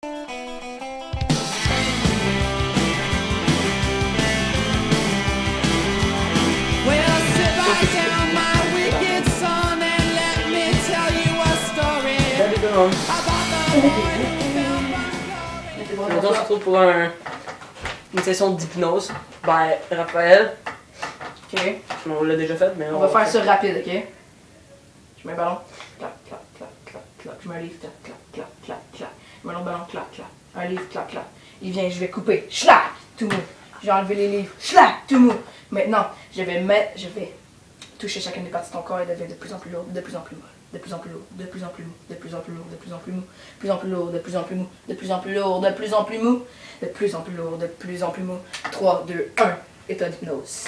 Maintenant, on se retrouve pour une session d'hypnose. Ben, Raphaël. Ok. On l'a déjà fait, mais on va faire ça rapide, ok? Je mets un ballon. Clac, clac, clac, clac, clac. Je mets un livre. Clac, clac, clac, clac, clac. Je mets un ballon. Clac, clac. Un livre, clac, clac. Il vient, je vais couper. Schlac! Tout mou. J'ai enlevé les livres. Schlac! Tout mou. Maintenant, je vais toucher chacune des parties de ton corps et devenir de plus en plus lourd, de plus en plus molle. De plus en plus lourd, de plus en plus mou, de plus en plus lourd, de plus en plus mou, de plus en plus lourd, de plus en plus mou, de plus en plus lourd, de plus en plus mou, de plus en plus lourd, de plus en plus mou. 3, 2, 1, état d'hypnose.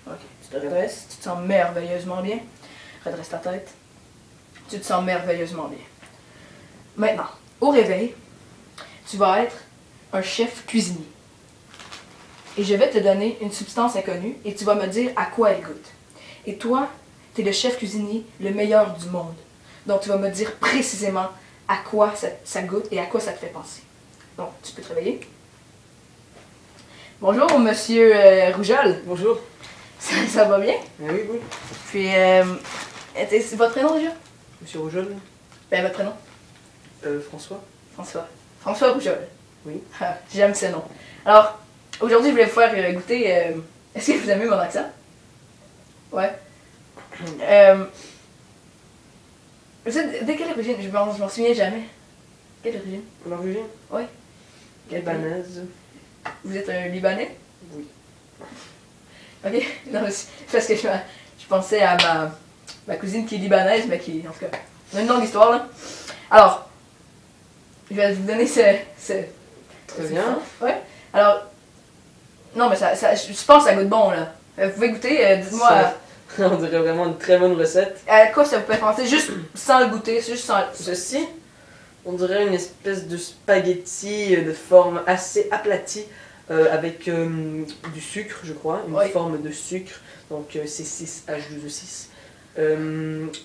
Ok, tu te redresses, tu te sens merveilleusement bien. Redresse ta tête. Tu te sens merveilleusement bien. Maintenant, au réveil, tu vas être un chef cuisinier. Et je vais te donner une substance inconnue et tu vas me dire à quoi elle goûte. Et toi, tu es le chef cuisinier le meilleur du monde. Donc, tu vas me dire précisément à quoi ça goûte et à quoi ça te fait penser. Donc, tu peux te réveiller. Bonjour, monsieur Rougeole. Bonjour. Ça va bien? Oui, oui. Puis, c'est votre prénom déjà? Monsieur Rougeole. Ben, votre prénom? François. François. François Rougeole. Oui. Ah, j'aime ce nom. Alors, aujourd'hui, je voulais vous faire goûter... Est-ce que vous aimez mon accent? Ouais. Vous êtes de quelle origine? Je m'en souviens jamais. Quelle origine? L'origine? Oui. Libanaise. Vous êtes un Libanais? Oui. Ok. Non, c'est parce que je pensais à ma cousine qui est libanaise, mais qui, en tout cas, on a une longue histoire là. Alors, je vais vous donner Très bien. Ouais. Alors, non, mais je pense que ça goûte bon là. Vous pouvez goûter, dites-moi. On dirait vraiment une très bonne recette. À quoi ça vous peut penser? Juste sans le goûter, juste sans... Ceci, on dirait une espèce de spaghetti de forme assez aplatie avec du sucre, je crois, une forme de sucre, donc C6, H12O6.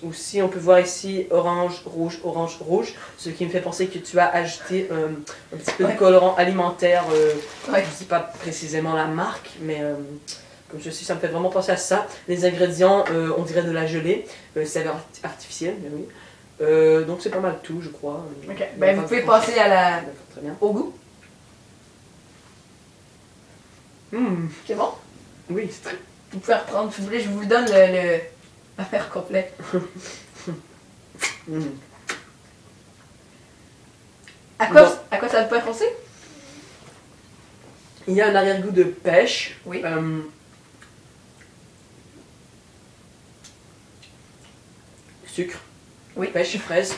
Aussi, on peut voir ici orange, rouge, ce qui me fait penser que tu as ajouté un petit peu de colorant alimentaire, je ne sais pas précisément la marque, mais... comme ceci, ça me fait vraiment penser à ça. Les ingrédients, on dirait de la gelée, saveur artificielle, mais oui. Donc c'est pas mal tout, je crois. Ok, ben vous pouvez passer à la... Très bien. au goût. C'est bon? Oui, c'est très... Vous pouvez reprendre, si vous voulez, je vous donne l'affaire complète. À quoi ça peut penser? Il y a un arrière-goût de pêche. Oui. Sucre. Oui. Pêche, fraise.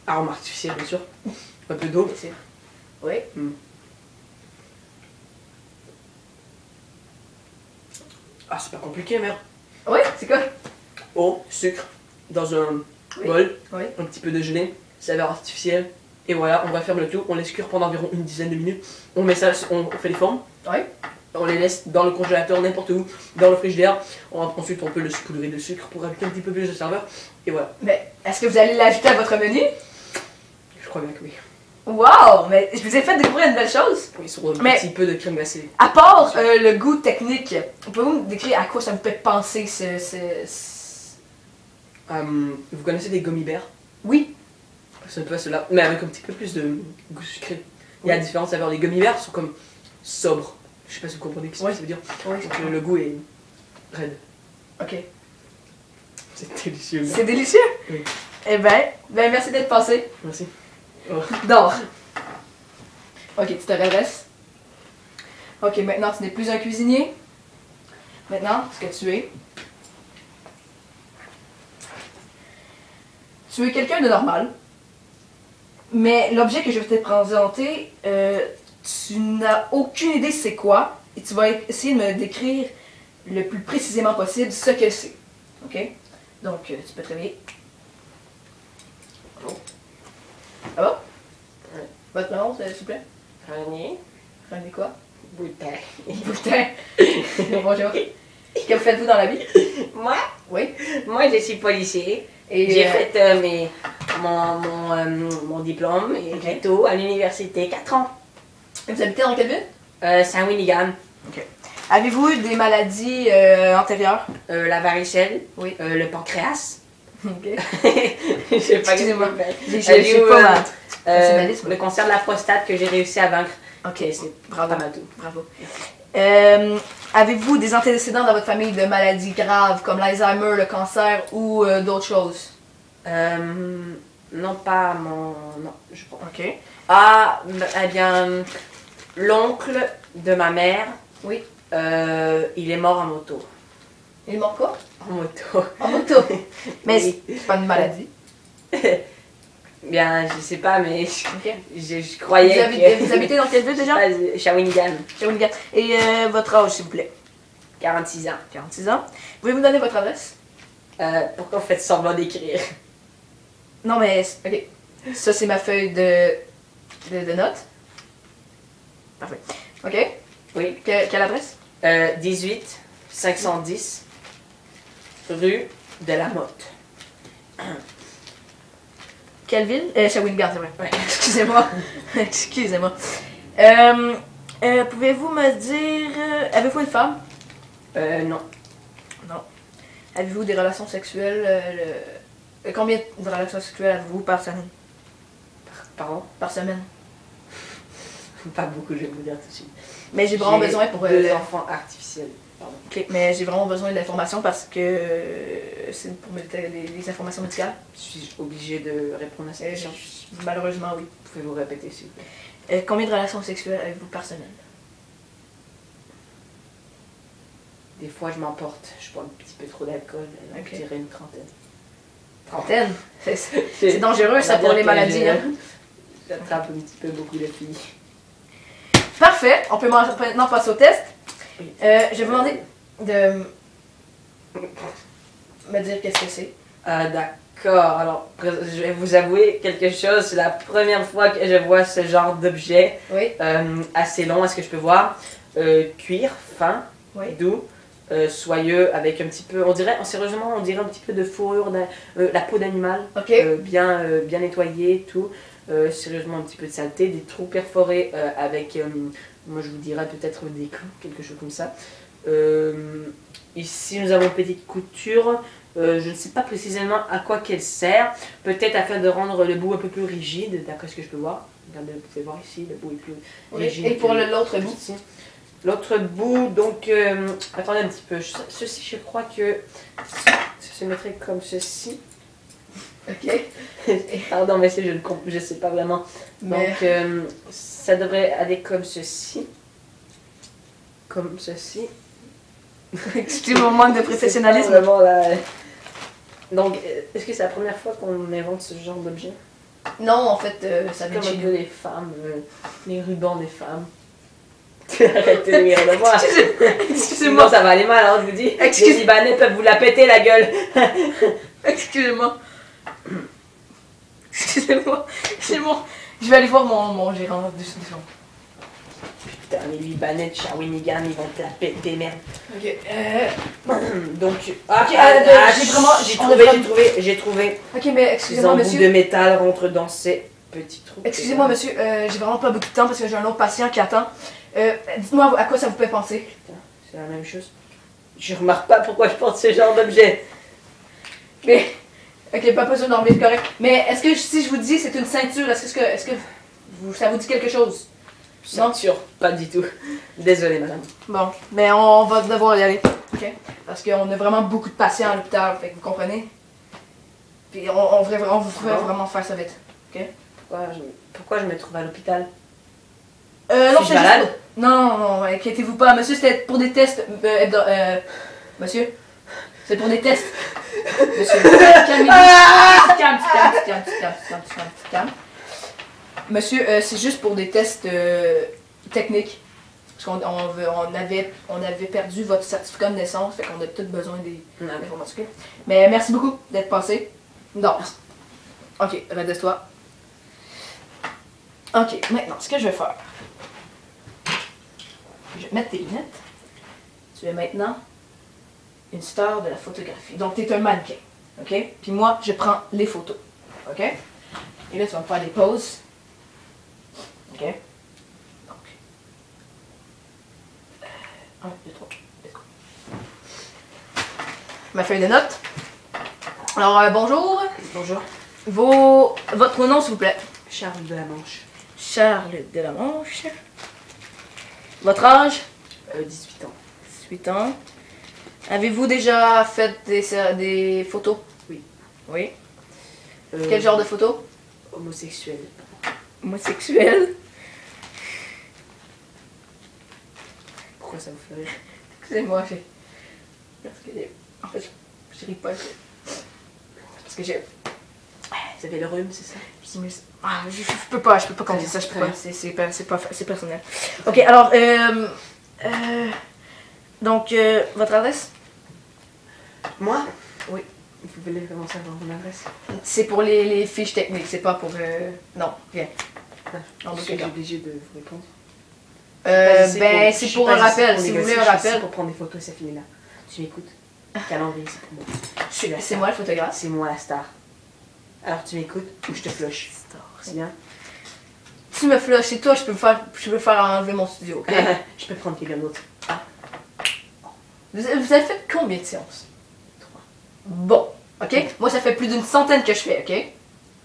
Arôme artificiel, bien sûr. Un peu d'eau. Bien sûr. Oui. Ah, c'est pas compliqué, merde. Oui, c'est quoi? Eau, sucre, dans un bol, Oui. un petit peu de gelée, saveur artificielle. Et voilà, on va faire le tout. On laisse cuire pendant environ une dizaine de minutes. On met ça, on fait les formes. Oui. On les laisse dans le congélateur, n'importe où, dans le frigidaire. Ensuite, on peut le saupoudrer de sucre pour ajouter un petit peu plus de saveur. Et voilà. Mais est-ce que vous allez l'ajouter à votre menu? Je crois bien que oui. Wow! Mais je vous ai fait découvrir une belle chose. Oui, sur un petit peu de crème glacée. À part le goût technique, pouvez-vous me décrire à quoi ça me fait penser vous connaissez des gummy bears? Oui. C'est un peu cela, mais avec un petit peu plus de goût sucré. Il y a différentes saveurs. Les gummy bears sont comme sobres. Je sais pas si vous comprenez ce que ça veut dire. Oui. Donc, le goût est raide. Ok. C'est délicieux. C'est délicieux? Oui. Eh ben merci d'être passé. Merci. Oh. Dors. Ok, tu te redresses. Ok, maintenant tu n'es plus un cuisinier. Maintenant, ce que tu es quelqu'un de normal. Mais l'objet que je vais te présenter, tu n'as aucune idée c'est quoi. Et tu vas essayer de me décrire le plus précisément possible ce que c'est. Ok? Donc, tu peux te réveiller. Ça va? Ouais. Votre nom, s'il vous plaît? René. René quoi? Boutin. Boutin. Bonjour. Que faites-vous dans la vie? Moi? Oui. Moi, je suis policier. Et J'ai fait mon diplôme et Ok. bientôt à l'université, 4 ans. Et vous habitez dans quelle ville? Saint-Winnigan, Ok. Avez-vous des maladies antérieures? la varicelle, Oui. le pancréas. Ok. Je sais pas Excusez-moi. qu'est-ce Je sais pas mal. le cancer de la prostate que j'ai réussi à vaincre. Ok, Et c'est bravo. pas mal tout. Bravo. Avez-vous des antécédents dans votre famille de maladies graves comme l'Alzheimer, le cancer ou d'autres choses? Non, pas mon... Non, je pense. Ok. Ah, eh bien, l'oncle de ma mère, Oui. il est mort en moto. Il est mort quoi? En moto. En moto. Mais Oui. c'est pas une maladie. Bien, je sais pas, mais Ok. je croyais Vous habitez dans quelle ville déjà? Shawinigan, Chez Winigan. Et votre âge, s'il vous plaît? 46 ans. 46 ans. Pouvez-vous me donner votre adresse? Pourquoi vous faites semblant d'écrire? Non, mais. Ok. Ça, c'est ma feuille de notes. Parfait. Ok. Oui. Quelle adresse? 18 510 rue de la Motte. Quelle ville? Shawinigan, c'est vrai. Ouais. Excusez-moi. Excusez-moi. Pouvez-vous me dire. Avez-vous une femme? Non. Non. Avez-vous des relations sexuelles? Combien de relations sexuelles avez-vous par semaine? Pardon? Par semaine. Pas beaucoup, je vais vous dire tout de suite. Mais j'ai vraiment besoin pour. Deux enfants artificiels. Pardon. Ok, mais j'ai vraiment besoin de l'information parce que c'est pour les informations médicales. Suis-je obligée de répondre à cette question? Malheureusement, oui. Pouvez-vous répéter, s'il vous plaît? Combien de relations sexuelles avez-vous par semaine? Des fois, je m'emporte. Je bois un petit peu trop d'alcool. Donc, Ok. je dirais une trentaine. Trentaine? C'est dangereux ça pour les maladies. Hein? J'attrape un petit peu beaucoup de filles. Parfait, on peut maintenant passer au test. Oui. Je vais vous demander de me dire qu'est-ce que c'est. D'accord. Alors, je vais vous avouer quelque chose. C'est la première fois que je vois ce genre d'objet Oui, assez long. Est-ce que je peux voir? Cuir, fin, oui. doux, soyeux, avec un petit peu, on dirait, sérieusement, on dirait un petit peu de fourrure, la peau d'animal, Ok. bien nettoyée, tout. Sérieusement, un petit peu de saleté, des trous perforés avec, moi je vous dirais peut-être des clous, quelque chose comme ça. Ici, nous avons petite couture. Je ne sais pas précisément à quoi qu'elle sert. Peut-être afin de rendre le bout un peu plus rigide, d'après ce que je peux voir. Regardez, vous pouvez voir ici, le bout est plus Oui. rigide. Et pour que l'autre bout? ici. L'autre bout, donc, attendez un petit peu. Ceci, je crois que ça se mettrait comme ceci. Ok. Pardon, mais je ne sais pas vraiment. Mais- Donc, ça devrait aller comme ceci. Comme ceci. Excusez mon manque de C'est professionnalisme. pas vraiment la- Donc, est-ce que c'est la première fois qu'on invente ce genre d'objet? Non, en fait, ça C'est vient comme de chez un peu nous. les femmes, les rubans des femmes. Arrêtez de rire de moi. Sinon, Excusez-moi. ça va aller mal, hein, je vous dis. Excuse- Les Libanais peuvent vous la péter la gueule. Excusez-moi. Excusez-moi. C'est bon. Je vais aller voir mon gérant de secondes. Putain, les Libanais de Shawinigan, ils vont te la péter, merde. Ok. Donc, j'ai vraiment- j'ai trouvé. Ok, mais Les excusez-moi, embouts monsieur. de métal rentrent dans ces petits trous. Excusez-moi, monsieur. J'ai vraiment pas beaucoup de temps parce que j'ai un autre patient qui attend. Dites-moi à quoi ça vous fait penser. Putain, c'est la même chose. Je remarque pas pourquoi je porte ce genre d'objet. Mais. Ok, pas besoin d'enlever, c'est correct. Mais est-ce que si je vous dis c'est une ceinture, est-ce que ça vous dit quelque chose? Ceinture, pas du tout. Désolée, madame. Bon, mais on va devoir y aller. Ok? Parce qu'on a vraiment beaucoup de patients à l'hôpital, fait que vous comprenez? Puis on ferait vraiment faire ça vite. Ok? Pourquoi je me trouve à l'hôpital? Non, Suis-je c'est malade? juste... Non, inquiétez-vous pas. Monsieur, c'était pour des tests. Monsieur, c'est pour des tests. Monsieur, calme. Monsieur, c'est juste pour des tests techniques. Parce qu'on avait perdu votre certificat de naissance, fait qu'on a tout besoin des informations. Mais merci beaucoup d'être passé. Non. Ok, redresse-toi. Ok, maintenant, ce que je vais faire. Je vais mettre tes lunettes. Tu es maintenant une star de la photographie. Donc, tu es un mannequin. OK? Puis moi, je prends les photos. OK? Et là, tu vas me faire des pauses. Ok. Donc. 1, 2, 3. Let's go. Ma feuille de notes. Alors, bonjour. Bonjour. Votre nom, s'il vous plaît. Charles de la Manche. Charles de la Manche. Votre âge? 18 ans. 18 ans. Avez-vous déjà fait des photos? Oui. Oui. Quel genre de photos? Homosexuel. Homosexuel. Pourquoi ça vous fait rire? Excusez-moi, j'ai... Parce que... En fait, je ris pas. Parce que j'ai... Vous avez le rhume, c'est ça? Je peux pas compter ça, je peux pas. C'est personnel. Ok, alors, donc, votre adresse? Moi? Oui. Vous voulez commencer à avoir mon adresse? C'est pour les fiches techniques, c'est pas pour... Non, viens. Je suis obligée de vous répondre. Ben, c'est pour un rappel, si vous voulez un rappel. Pour prendre des photos, ça finit là. Tu m'écoutes? Calendrier, c'est pour moi. C'est moi le photographe. C'est moi la star. Alors tu m'écoutes ou je te flush. C'est bien? Tu me flushes, c'est toi, je peux faire enlever mon studio, ok? Je peux prendre quelqu'un d'autre. Ah. Vous avez fait combien de séances? 3. Bon, ok? Moi, ça fait plus d'une centaine que je fais, ok?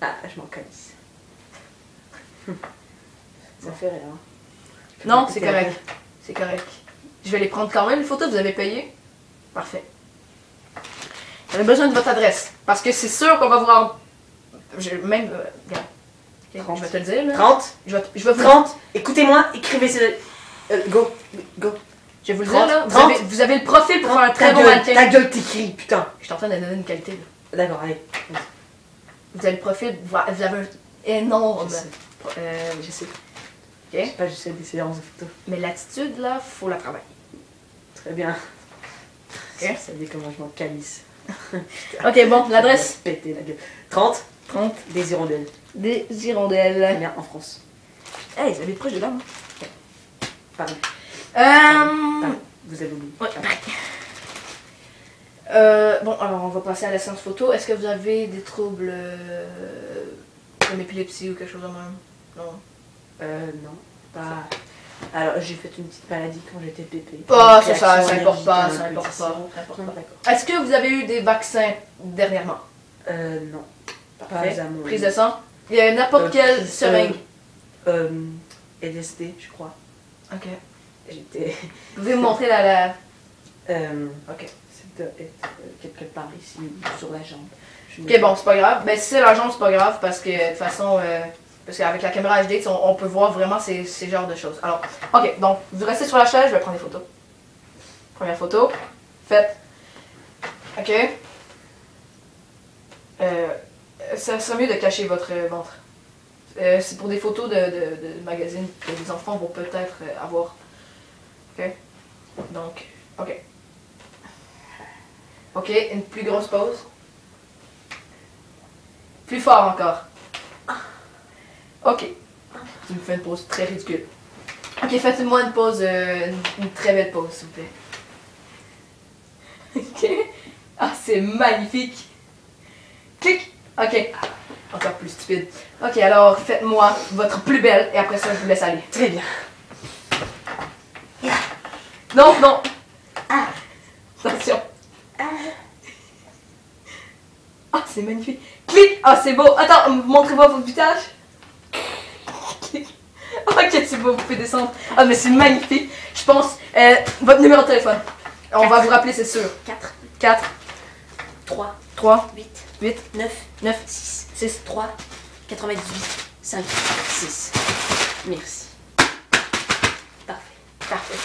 Ah, je m'en calisse. Ça fait rire, hein? Non, c'est correct. C'est correct. Je vais les prendre quand même, les photos, vous avez payé? Parfait. J'avais besoin de votre adresse, parce que c'est sûr qu'on va vous rendre... Même... regarde. Okay, je vais te le dire, là. 30? Je vais vous... 30? Écoutez-moi, écrivez ce... go. Je vais vous le 30, dire, là. 30. Vous avez le profil pour faire un très Ta bon gueule, mannequin. ta gueule, t'écris, putain. Je suis en train de donner une qualité, là. D'accord, allez. Vous avez le profil, vous avez un énorme... Je sais. Ok? C'est pas juste des séances de photos. Mais l'attitude, là, faut la travailler. Très bien. Ok. Vous savez comment je m'en calisse. Ok, bon, l'adresse? Péter la gueule. 30? 30. Des hirondelles. Des hirondelles. Bien, en France. Hey, vous avez proche de là, hein? Pardon. Pardon. Vous avez oublié. Ouais, bon, alors on va passer à la séance photo. Est-ce que vous avez des troubles comme épilepsie ou quelque chose de même? Non. Non. Pas... Alors, j'ai fait une petite maladie quand j'étais pépé. Ah, c'est ça, ça importe pas, ça importe pas. D'accord. Est-ce que vous avez eu des vaccins dernièrement? Non. Parfait. Pas à mon Prise de sang? Il y a n'importe quelle seringue. LSD, je crois. Ok. J'étais... Vous pouvez me montrer la... Ok. C'est doit être quelque part ici, sur la jambe. Ok, bon, c'est pas grave. Ben, si c'est la jambe, c'est pas grave parce que de toute façon, parce qu'avec la caméra HD, on peut voir vraiment ces genres de choses. Alors, ok, donc vous restez sur la chaise, je vais prendre des photos. Première photo, faites. Ok. Ça serait mieux de cacher votre ventre. C'est pour des photos de magazines que les enfants vont peut-être avoir. Ok. Donc, ok. Ok, une plus grosse pause. Plus fort encore. Ok. Tu me fais une pause très ridicule. Ok, faites-moi une pause, une très belle pause, s'il vous plaît. Ok. Ah, c'est magnifique. Clic. Ok. Encore plus stupide. Ok, alors faites-moi votre plus belle et après ça, je vous laisse aller. Très bien. Non, non. Attention. Ah, c'est magnifique. Clic. Ah, c'est beau. Attends, montrez-moi votre visage. Ok, c'est beau, vous pouvez descendre. Ah, mais c'est magnifique. Je pense, votre numéro de téléphone. On va vous rappeler, c'est sûr. 4. 3, 8. 9, 6, 3, 98, 5, 6. Merci. Parfait.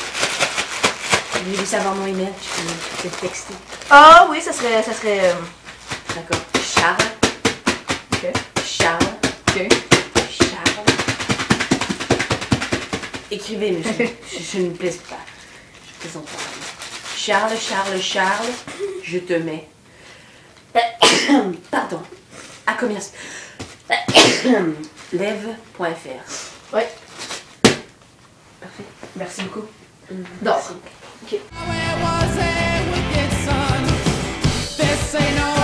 Vous voulez savoir mon email? Je peux te texter. Ah oui, ça serait... D'accord. Charles. Ok. Charles. Ok. Charles. Écrivez, mais je ne me plaise pas. Je plaisante pas. Charles, je te mets. Pardon. À commerce. Lève.fr. Ouais. Parfait. Merci beaucoup. Donc. Ok. Where was it with your son? This ain't no